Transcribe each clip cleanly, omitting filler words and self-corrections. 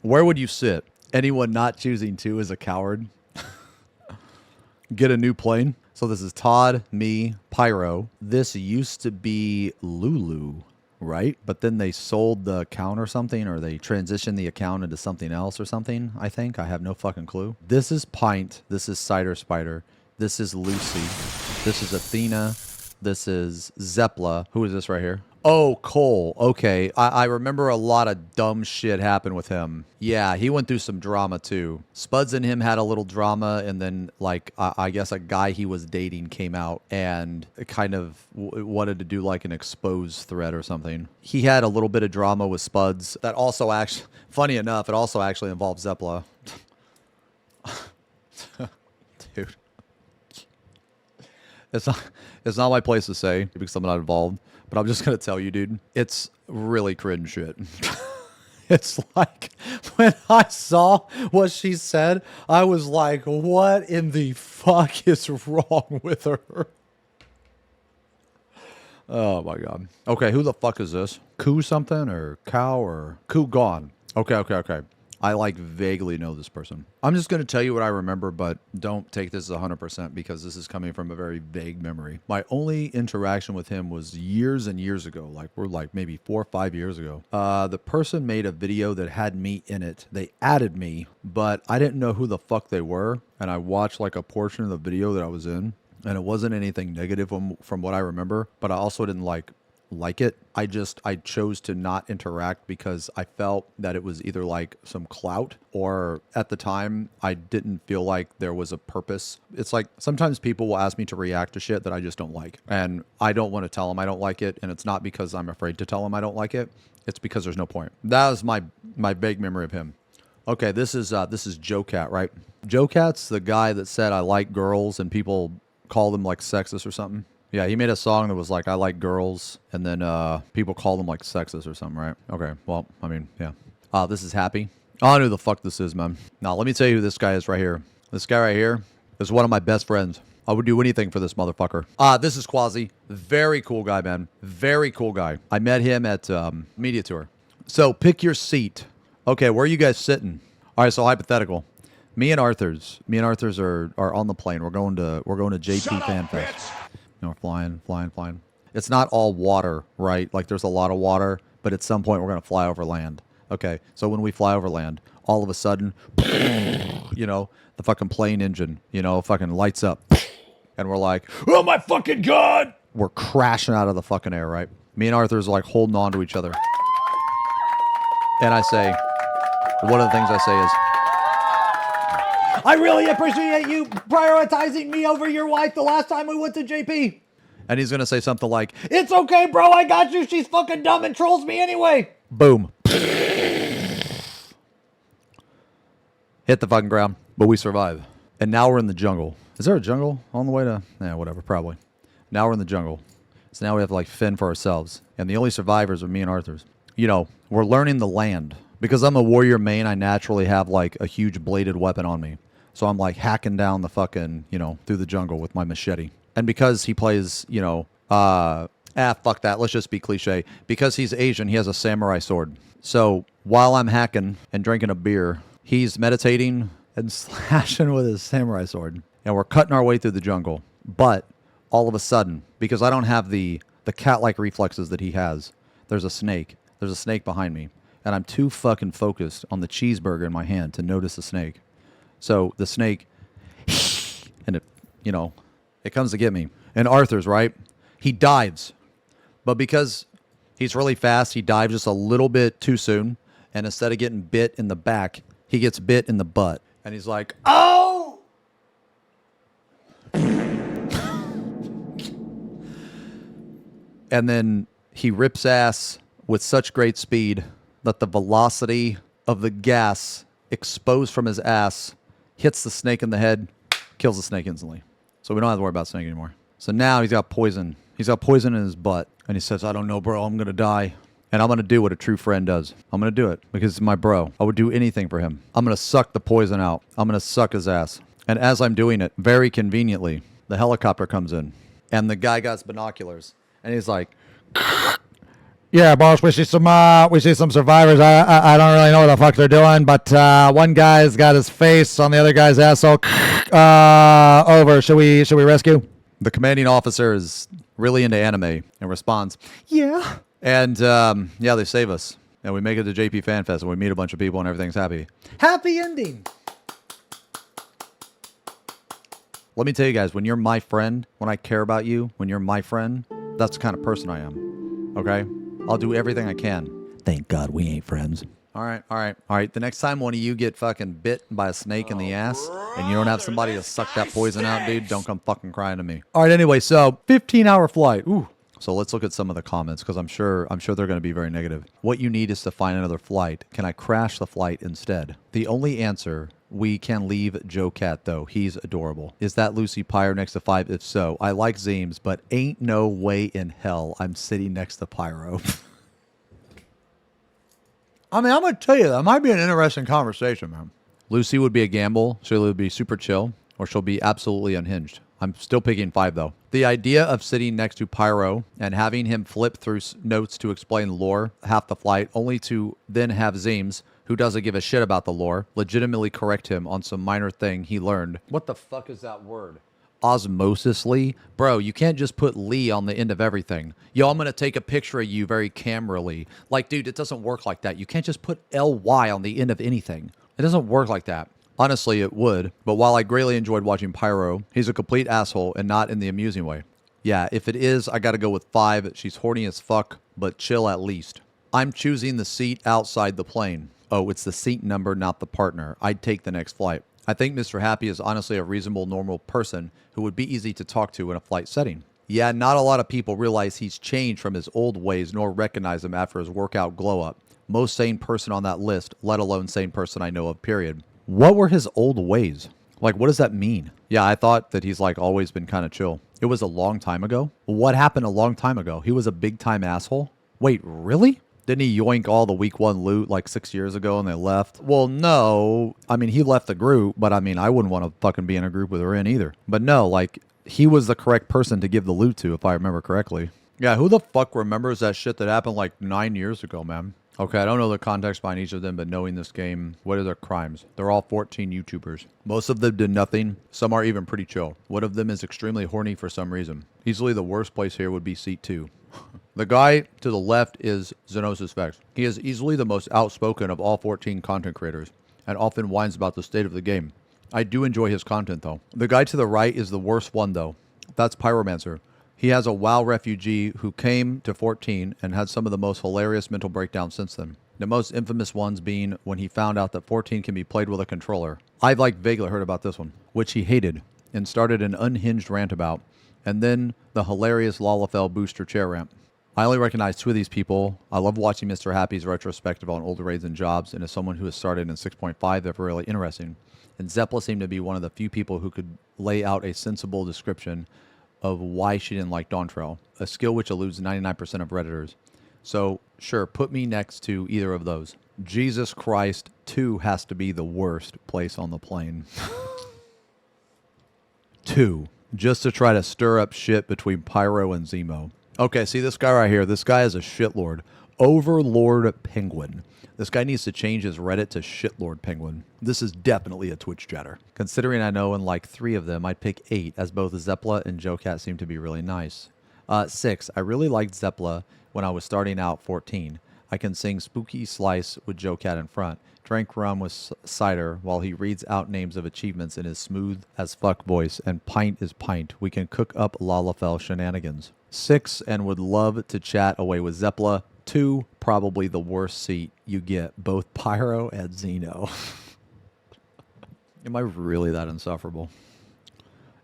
Where would you sit? Anyone not choosing 2 is a coward. Get a new plane. So this is Todd, me, Pyro. This used to be Lulu, right? But then they sold the account or something, or they transitioned the account into something else or something, I think. I have no fucking clue. This is Pint. This is Cider Spider. This is Lucy. This is Athena. This is Zeppla. Who is this right here? Oh, Cole. Okay. I remember a lot of dumb shit happened with him. Yeah, he went through some drama too. Spuds and him had a little drama, and then like I guess a guy he was dating came out and kind of wanted to do like an exposed thread or something. He had a little bit of drama with Spuds. That also actually, funny enough, it also actually involved Zeppla. Dude. It's not my place to say because I'm not involved, but I'm just going to tell you, dude, it's really cringe shit. It's like when I saw what she said, I was like, what in the fuck is wrong with her? Oh my God. Okay, who the fuck is this? Coo something or cow or Coo gone? Okay. I like vaguely know this person. I'm just going to tell you what I remember, but don't take this as 100% because this is coming from a very vague memory. My only interaction with him was years and years ago. Like we're like maybe 4 or 5 years ago. The person made a video that had me in it. They added me, but I didn't know who the fuck they were. And I watched like a portion of the video that I was in, and it wasn't anything negative from what I remember, but I also didn't like it. I chose to not interact because I felt that it was either like some clout, or at the time I didn't feel like there was a purpose. It's like sometimes people will ask me to react to shit that I just don't like, and I don't want to tell them I don't like it, and it's not because I'm afraid to tell them I don't like it. It's because there's no point. That was my vague memory of him. Okay, this is Joe Cat, right? Joe Cat's the guy that said I like girls and people called him like sexist or something. Yeah, he made a song that was like, I like girls, and then people called him like sexist or something, right? Okay, well, I mean, yeah. This is Happy. I don't know who the fuck this is, man. Now, let me tell you who this guy is right here. This guy right here is one of my best friends. I would do anything for this motherfucker. This is Quasi. Very cool guy, man. Very cool guy. I met him at Media Tour. So, pick your seat. Okay, where are you guys sitting? All right, so hypothetical. Me and Arthur's are on the plane. We're going to JP Fan Fest. We're flying. It's not all water, right? Like there's a lot of water, but at some point we're going to fly over land. Okay, so when we fly over land, all of a sudden, you know, the fucking plane engine, you know, fucking lights up. And we're like, oh my fucking God! We're crashing out of the fucking air, right? Me and Arthur's like holding on to each other. And I say, one of the things I say is, I really appreciate you prioritizing me over your wife the last time we went to JP. And he's going to say something like, it's okay, bro. I got you. She's fucking dumb and trolls me anyway. Boom. Hit the fucking ground. But we survive. And now we're in the jungle. Is there a jungle on the way to? Yeah, whatever, probably. Now we're in the jungle. So now we have to like fend for ourselves. And the only survivors are me and Arthur's. You know, we're learning the land. Because I'm a warrior main, I naturally have like a huge bladed weapon on me. So I'm like hacking down the fucking, you know, through the jungle with my machete. And because he plays, you know, fuck that. Let's just be cliche. Because he's Asian, he has a samurai sword. So while I'm hacking and drinking a beer, he's meditating and slashing with his samurai sword. And we're cutting our way through the jungle. But all of a sudden, because I don't have the cat-like reflexes that he has, there's a snake. There's a snake behind me. And I'm too fucking focused on the cheeseburger in my hand to notice the snake. So the snake, and it, you know, it comes to get me. And Arthur's, right? He dives. But because he's really fast, he dives just a little bit too soon. And instead of getting bit in the back, he gets bit in the butt. And he's like, oh! And then he rips ass with such great speed that the velocity of the gas exposed from his ass hits the snake in the head, kills the snake instantly. So we don't have to worry about snake anymore. So now he's got poison. He's got poison in his butt. And he says, I don't know, bro. I'm going to die. And I'm going to do what a true friend does. I'm going to do it because it's my bro. I would do anything for him. I'm going to suck the poison out. I'm going to suck his ass. And as I'm doing it, very conveniently, the helicopter comes in. And the guy got his binoculars. And he's like, Yeah, boss, we see some survivors. I don't really know what the fuck they're doing, but one guy's got his face on the other guy's asshole. Over. Should we rescue? The commanding officer is really into anime and responds, yeah. And yeah, they save us. And we make it to JP Fan Fest and we meet a bunch of people and everything's happy. Happy ending. Let me tell you guys, when you're my friend, when I care about you, when you're my friend, that's the kind of person I am. Okay? I'll do everything I can. Thank God we ain't friends. All right. The next time one of you get fucking bit by a snake in the ass and you don't have somebody to suck that poison out, dude, don't come fucking crying to me. All right, anyway, so 15-hour flight. Ooh. So let's look at some of the comments because I'm sure they're going to be very negative. What you need is to find another flight. Can I crash the flight instead? The only answer, we can leave Joe Cat, though. He's adorable. Is that Lucy Pyro next to 5? If so, I like Zeems, but ain't no way in hell I'm sitting next to Pyro. I mean, I'm going to tell you, that might be an interesting conversation, man. Lucy would be a gamble. She would be super chill, or she'll be absolutely unhinged. I'm still picking 5, though. The idea of sitting next to Pyro and having him flip through notes to explain lore half the flight, only to then have Zeems, who doesn't give a shit about the lore, legitimately correct him on some minor thing he learned. What the fuck is that word? Osmosisly? Bro, you can't just put Lee on the end of everything. Yo, I'm going to take a picture of you very camerally. Like, dude, it doesn't work like that. You can't just put LY on the end of anything. It doesn't work like that. Honestly, it would, but while I greatly enjoyed watching Pyro, he's a complete asshole and not in the amusing way. Yeah, if it is, I gotta go with 5. She's horny as fuck, but chill at least. I'm choosing the seat outside the plane. Oh, it's the seat number, not the partner. I'd take the next flight. I think Mr. Happy is honestly a reasonable, normal person who would be easy to talk to in a flight setting. Yeah, not a lot of people realize he's changed from his old ways nor recognize him after his workout glow-up. Most sane person on that list, let alone sane person I know of, period. What were his old ways? Like, what does that mean? Yeah, I thought that he's, like, always been kind of chill. It was a long time ago? What happened a long time ago? He was a big-time asshole? Wait, really? Didn't he yoink all the week 1 loot, like, 6 years ago and they left? Well, no. I mean, he left the group, but, I mean, I wouldn't want to fucking be in a group with Rin either. But no, like, he was the correct person to give the loot to, if I remember correctly. Yeah, who the fuck remembers that shit that happened, like, 9 years ago, man? Okay, I don't know the context behind each of them, but knowing this game, what are their crimes? They're all 14 YouTubers. Most of them did nothing. Some are even pretty chill. One of them is extremely horny for some reason. Easily the worst place here would be seat 2. The guy to the left is Xenosys Vex. He is easily the most outspoken of all 14 content creators, and often whines about the state of the game. I do enjoy his content, though. The guy to the right is the worst one, though. That's Pyromancer. He has a WoW refugee who came to 14 and had some of the most hilarious mental breakdowns since then. The most infamous ones being when he found out that 14 can be played with a controller. I've vaguely heard about this one, which he hated and started an unhinged rant about, and then the hilarious Lalafell booster chair rant. I only recognize 2 of these people. I love watching Mr. Happy's retrospective on older raids and jobs, and as someone who has started in 6.5, they're really interesting. And Zeppla seemed to be one of the few people who could lay out a sensible description of why she didn't like Dawntrail, a skill which eludes 99% of Redditors. So, sure, put me next to either of those. Jesus Christ, 2 has to be the worst place on the plane. 2, just to try to stir up shit between Pyro and Zemo. Okay, see this guy right here? This guy is a shitlord. Overlord Penguin. This guy needs to change his Reddit to Shitlord Penguin. This is definitely a Twitch chatter. Considering I know in like 3 of them, I'd pick 8, as both Zeppla and Joecat seem to be really nice. 6, I really liked Zeppla when I was starting out 14. I can sing Spooky Slice with Joecat in front, drank rum with cider while he reads out names of achievements in his smooth as fuck voice, and pint is pint. We can cook up Lalafell shenanigans. 6, and would love to chat away with Zeppla. 2, probably the worst seat you get, both Pyro and Xeno. Am I really that insufferable?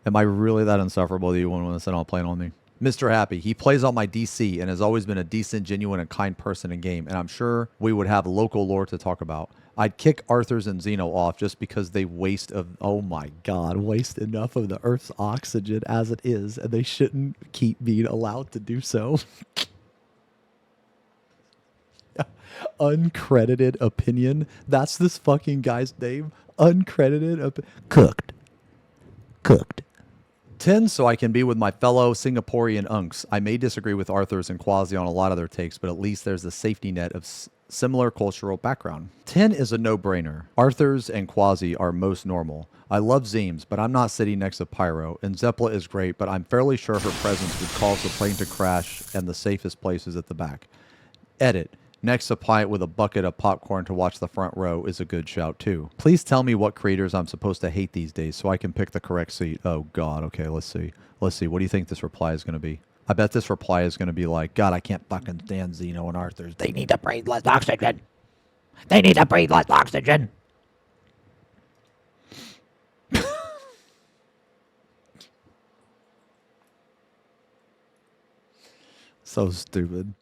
Am I really that insufferable that you wouldn't want to sit on a plane on me? Mr. Happy, he plays on my DC and has always been a decent, genuine, and kind person in game, and I'm sure we would have local lore to talk about. I'd kick Arthur's and Xeno off just because they waste enough of the Earth's oxygen as it is, and they shouldn't keep being allowed to do so. Uncredited opinion. That's this fucking guy's name. Uncredited. Cooked. 10, so I can be with my fellow Singaporean unks. I may disagree with Arthur's and Quasi on a lot of their takes, but at least there's a safety net of similar cultural background. 10 is a no-brainer. Arthur's and Quasi are most normal. I love Zeems, but I'm not sitting next to Pyro, and Zeppela is great, but I'm fairly sure her presence would cause the plane to crash, and the safest place is at the back. Edit. Next, supply it with a bucket of popcorn to watch the front row is a good shout too. Please tell me what creators I'm supposed to hate these days so I can pick the correct seat. Oh god, okay, let's see. Let's see, what do you think this reply is going to be? I bet this reply is going to be like, God, I can't fucking stand Xeno and Arthur's. They need to breathe less oxygen. They need to breathe less oxygen. So stupid.